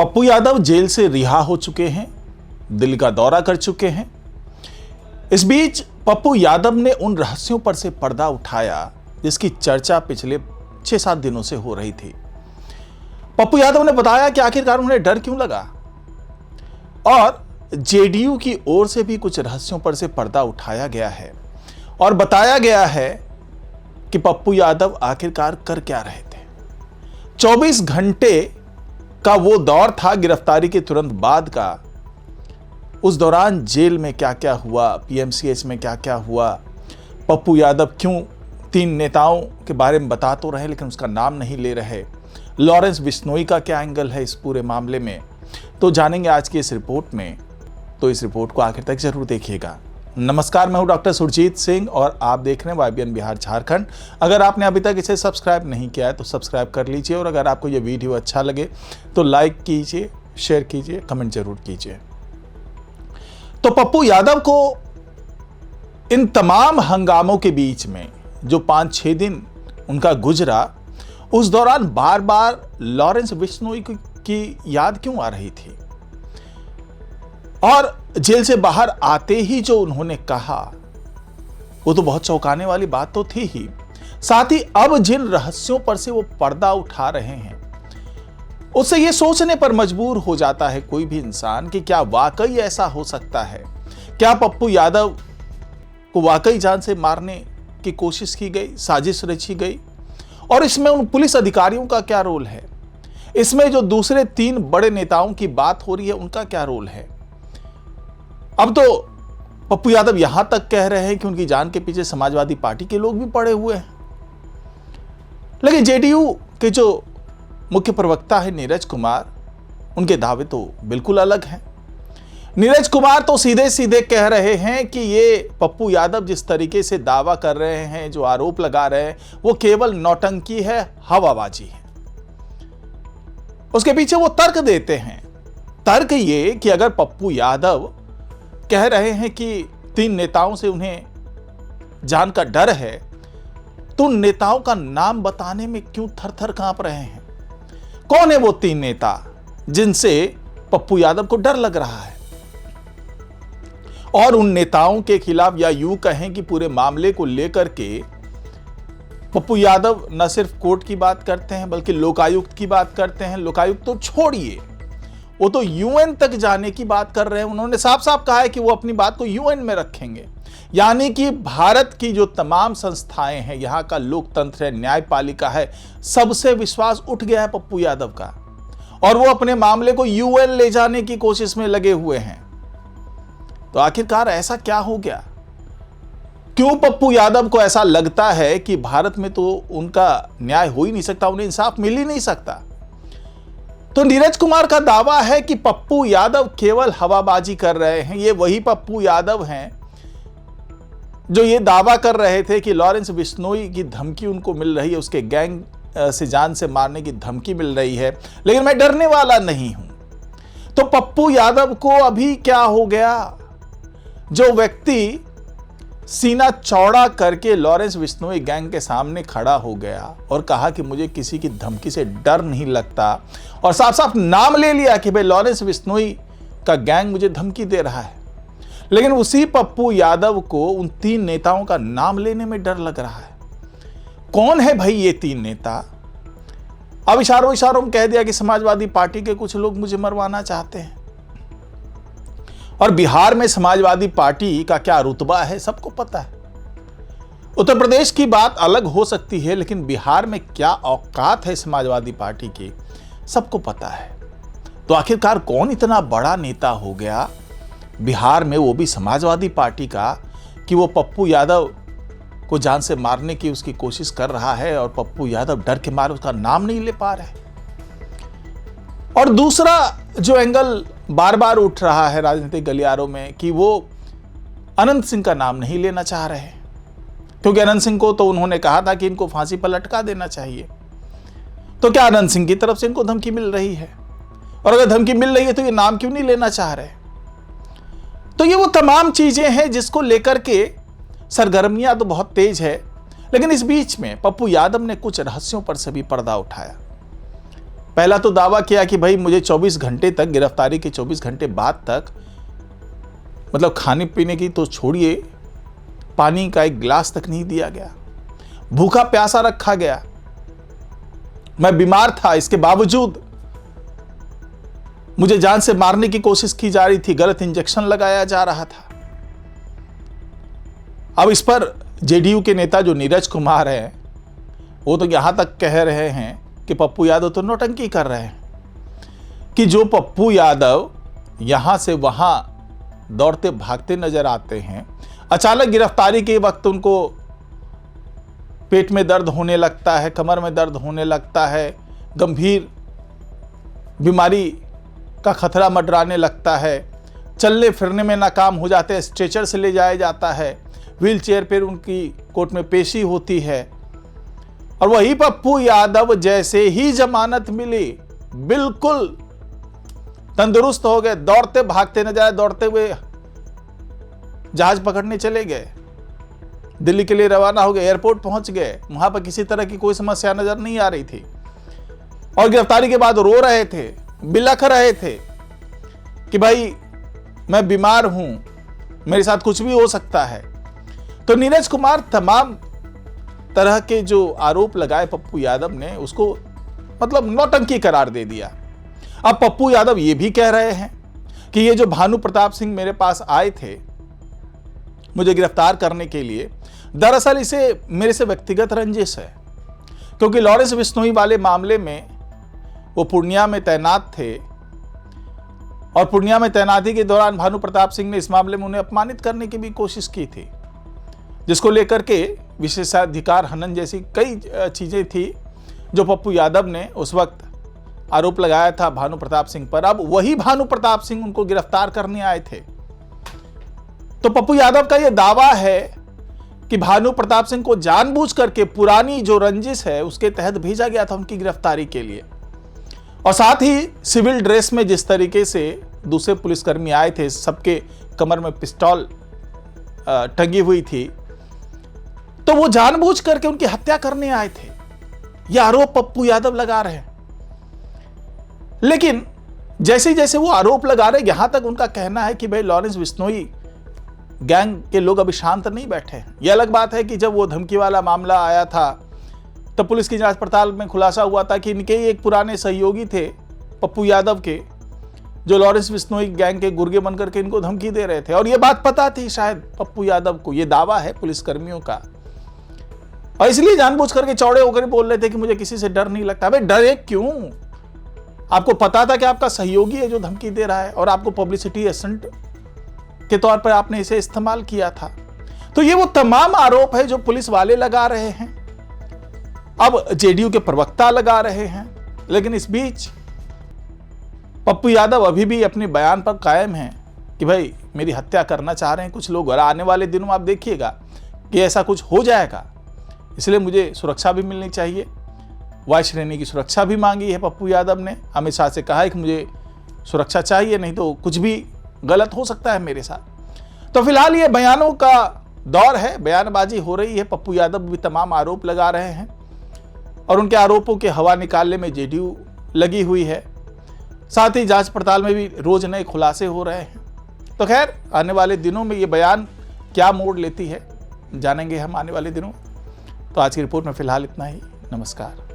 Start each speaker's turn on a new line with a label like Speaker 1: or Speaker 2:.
Speaker 1: Pappu Yadav jail से रिहा हो चुके हैं, दिल्ली का दौरा कर चुके हैं। इस बीच पप्पू यादव ने उन रहस्यों पर से पर्दा उठाया जिसकी चर्चा पिछले 6-7 दिनों से हो रही थी। पप्पू यादव ने बताया कि आखिरकार उन्हें डर क्यों लगा और जेडीयू की ओर से भी कुछ रहस्यों पर से पर्दा उठाया गया है और बताया गया है कि पप्पू यादव आखिरकार कर क्या रहे थे। 24 घंटे का वो दौर था गिरफ्तारी के तुरंत बाद का। उस दौरान जेल में क्या क्या हुआ, पीएमसीएच में क्या क्या हुआ, पप्पू यादव क्यों 3 नेताओं के बारे में बता तो रहे लेकिन उसका नाम नहीं ले रहे, लॉरेंस बिश्नोई का क्या एंगल है इस पूरे मामले में, तो जानेंगे आज की इस रिपोर्ट में। तो इस रिपोर्ट को आखिर तक जरूर देखिएगा। नमस्कार, मैं हूं डॉक्टर सुरजीत सिंह और आप देख रहे हैं YBN बिहार झारखंड। अगर आपने अभी तक इसे सब्सक्राइब नहीं किया है तो सब्सक्राइब कर लीजिए और अगर आपको ये वीडियो अच्छा लगे तो लाइक कीजिए, शेयर कीजिए, कमेंट जरूर कीजिए। तो पप्पू यादव को इन तमाम हंगामों के बीच में जो 5-6 दिन उनका गुजरा, उस दौरान बार बार लॉरेंस बिश्नोई की याद क्यों आ रही थी और जेल से बाहर आते ही जो उन्होंने कहा वो तो बहुत चौंकाने वाली बात तो थी ही। साथ ही अब जिन रहस्यों पर से वो पर्दा उठा रहे हैं उससे ये सोचने पर मजबूर हो जाता है कोई भी इंसान कि क्या वाकई ऐसा हो सकता है। क्या पप्पू यादव को वाकई जान से मारने की कोशिश की गई, साजिश रची गई और इसमें उन पुलिस अधिकारियों का क्या रोल है, इसमें जो दूसरे 3 बड़े नेताओं की बात हो रही है उनका क्या रोल है। अब तो पप्पू यादव यहां तक कह रहे हैं कि उनकी जान के पीछे समाजवादी पार्टी के लोग भी पड़े हुए हैं। लेकिन जेडीयू के जो मुख्य प्रवक्ता है नीरज कुमार, उनके दावे तो बिल्कुल अलग हैं। नीरज कुमार तो सीधे सीधे कह रहे हैं कि ये पप्पू यादव जिस तरीके से दावा कर रहे हैं, जो आरोप लगा रहे हैं, वो केवल नौटंकी है, हवाबाजी है। उसके पीछे वो तर्क देते हैं। तर्क ये कि अगर पप्पू यादव कह रहे हैं कि 3 नेताओं से उन्हें जान का डर है तो उन नेताओं का नाम बताने में क्यों थर-थर कांप रहे हैं। कौन है वो 3 नेता जिनसे पप्पू यादव को डर लग रहा है और उन नेताओं के खिलाफ या यूं कहें कि पूरे मामले को लेकर के पप्पू यादव न सिर्फ कोर्ट की बात करते हैं बल्कि लोकायुक्त की बात करते हैं। लोकायुक्त तो छोड़िए, वो तो यूएन तक जाने की बात कर रहे हैं। उन्होंने साफ साफ कहा है कि वो अपनी बात को यूएन में रखेंगे। यानी कि भारत की जो तमाम संस्थाएं हैं, यहां का लोकतंत्र है, न्यायपालिका है, सबसे विश्वास उठ गया है पप्पू यादव का और वो अपने मामले को यूएन ले जाने की कोशिश में लगे हुए हैं। तो आखिरकार ऐसा क्या हो गया? क्यों पप्पू यादव को ऐसा लगता है कि भारत में तो उनका न्याय हो ही नहीं सकता, उन्हें इंसाफ मिल ही नहीं सकता? तो नीरज कुमार का दावा है कि पप्पू यादव केवल हवाबाजी कर रहे हैं। ये वही पप्पू यादव हैं जो ये दावा कर रहे थे कि लॉरेंस बिश्नोई की धमकी उनको मिल रही है, उसके गैंग से जान से मारने की धमकी मिल रही है, लेकिन मैं डरने वाला नहीं हूं। तो पप्पू यादव को अभी क्या हो गया? जो व्यक्ति सीना चौड़ा करके लॉरेंस बिश्नोई गैंग के सामने खड़ा हो गया और कहा कि मुझे किसी की धमकी से डर नहीं लगता और साफ साफ नाम ले लिया कि भाई लॉरेंस बिश्नोई का गैंग मुझे धमकी दे रहा है, लेकिन उसी पप्पू यादव को उन 3 नेताओं का नाम लेने में डर लग रहा है। कौन है भाई ये 3 नेता? अब इशारों इशारों में कह दिया कि समाजवादी पार्टी के कुछ लोग मुझे मरवाना चाहते हैं और बिहार में समाजवादी पार्टी का क्या रुतबा है सबको पता है। उत्तर प्रदेश की बात अलग हो सकती है लेकिन बिहार में क्या औकात है समाजवादी पार्टी की सबको पता है। तो आखिरकार कौन इतना बड़ा नेता हो गया बिहार में, वो भी समाजवादी पार्टी का, कि वो पप्पू यादव को जान से मारने की उसकी कोशिश कर रहा है और पप्पू यादव डर के मारे उसका नाम नहीं ले पा रहे। और दूसरा जो एंगल बार बार उठ रहा है राजनीतिक गलियारों में कि वो अनंत सिंह का नाम नहीं लेना चाह रहे, क्योंकि अनंत सिंह को तो उन्होंने कहा था कि इनको फांसी पर लटका देना चाहिए। तो क्या अनंत सिंह की तरफ से इनको धमकी मिल रही है? और अगर धमकी मिल रही है तो ये नाम क्यों नहीं लेना चाह रहे? तो ये वो तमाम चीजें हैं जिसको लेकर के सरगर्मियां तो बहुत तेज है, लेकिन इस बीच में पप्पू यादव ने कुछ रहस्यों पर से भी पर्दा उठाया। पहला तो दावा किया कि भाई मुझे 24 घंटे तक, गिरफ्तारी के 24 घंटे बाद तक, मतलब खाने पीने की तो छोड़िए, पानी का एक गिलास तक नहीं दिया गया, भूखा प्यासा रखा गया, मैं बीमार था, इसके बावजूद मुझे जान से मारने की कोशिश की जा रही थी, गलत इंजेक्शन लगाया जा रहा था। अब इस पर जेडीयू के नेता जो नीरज कुमार हैं, वो तो यहां तक कह रहे हैं कि पप्पू यादव तो नौटंकी कर रहे हैं, कि जो पप्पू यादव यहां से वहां दौड़ते भागते नजर आते हैं, अचानक गिरफ्तारी के वक्त उनको पेट में दर्द होने लगता है, कमर में दर्द होने लगता है, गंभीर बीमारी का खतरा मंडराने लगता है, चलने फिरने में नाकाम हो जाते हैं, स्ट्रेचर से ले जाया जाता है, व्हील चेयर पर उनकी कोर्ट में पेशी होती है। और वही पप्पू यादव जैसे ही जमानत मिली, बिल्कुल तंदुरुस्त हो गए, दौड़ते भागते न जाए, दौड़ते हुए जहाज पकड़ने चले गए, दिल्ली के लिए रवाना हो गए, एयरपोर्ट पहुंच गए, वहां पर किसी तरह की कोई समस्या नजर नहीं आ रही थी। और गिरफ्तारी के बाद रो रहे थे, बिलख रहे थे कि भाई मैं बीमार हूं, मेरे साथ कुछ भी हो सकता है। तो नीरज कुमार तमाम तरह के जो आरोप लगाए पप्पू यादव ने, उसको मतलब नौटंकी करार दे दिया। अब पप्पू यादव ये भी कह रहे हैं कि ये जो भानु प्रताप सिंह मेरे पास आए थे मुझे गिरफ्तार करने के लिए, दरअसल इसे मेरे से व्यक्तिगत रंजिश है, क्योंकि लॉरेंस बिश्नोई वाले मामले में वो पूर्णिया में तैनात थे और पूर्णिया में तैनाती के दौरान भानु प्रताप सिंह ने इस मामले में उन्हें अपमानित करने की भी कोशिश की थी, जिसको लेकर के विशेषाधिकार हनन जैसी कई चीजें थी जो पप्पू यादव ने उस वक्त आरोप लगाया था भानु प्रताप सिंह पर। अब वही भानु प्रताप सिंह उनको गिरफ्तार करने आए थे। तो पप्पू यादव का यह दावा है कि भानु प्रताप सिंह को जानबूझ करके पुरानी जो रंजिश है उसके तहत भेजा गया था उनकी गिरफ्तारी के लिए। और साथ ही सिविल ड्रेस में जिस तरीके से दूसरे पुलिसकर्मी आए थे, सबके कमर में पिस्तौल टंगी हुई थी, तो वो जानबूझ करके उनकी हत्या करने आए थे, यह आरोप पप्पू यादव लगा रहे हैं। लेकिन जैसे जैसे वो आरोप लगा रहे, यहां तक उनका कहना है कि भाई लॉरेंस बिश्नोई गैंग के लोग अभी शांत नहीं बैठे हैं। यह अलग बात है कि जब वो धमकी वाला मामला आया था तब पुलिस की जांच पड़ताल में खुलासा हुआ था कि इनके ही एक पुराने सहयोगी थे पप्पू यादव के, जो लॉरेंस बिश्नोई गैंग के गुर्गे बनकर के इनको धमकी दे रहे थे। और ये बात पता थी शायद पप्पू यादव को, ये दावा है पुलिसकर्मियों का, और इसलिए जानबूझ करके चौड़े होकर बोल रहे थे कि मुझे किसी से डर नहीं लगता। अबे डरे क्यों? आपको पता था कि आपका सहयोगी है जो धमकी दे रहा है, और आपको पब्लिसिटी एजेंट के तौर पर आपने इसे इस्तेमाल किया था। तो ये वो तमाम आरोप है जो पुलिस वाले लगा रहे हैं, अब जेडीयू के प्रवक्ता लगा रहे हैं। लेकिन इस बीच पप्पू यादव अभी भी अपने बयान पर कायम हैं कि भाई मेरी हत्या करना चाह रहे हैं कुछ लोग, और आने वाले दिनों में आप देखिएगा कि ऐसा कुछ हो जाएगा, इसलिए मुझे सुरक्षा भी मिलनी चाहिए। वाई श्रेणी की सुरक्षा भी मांगी है पप्पू यादव ने, अमित शाह से कहा है कि मुझे सुरक्षा चाहिए, नहीं तो कुछ भी गलत हो सकता है मेरे साथ। तो फिलहाल ये बयानों का दौर है, बयानबाजी हो रही है, पप्पू यादव भी तमाम आरोप लगा रहे हैं और उनके आरोपों के हवा निकालने में जेडीयू लगी हुई है। साथ ही जांच पड़ताल में भी रोज नए खुलासे हो रहे हैं। तो खैर आने वाले दिनों में ये बयान क्या मोड़ लेती है जानेंगे हम आने वाले दिनों में। तो आज की रिपोर्ट में फिलहाल इतना ही। नमस्कार।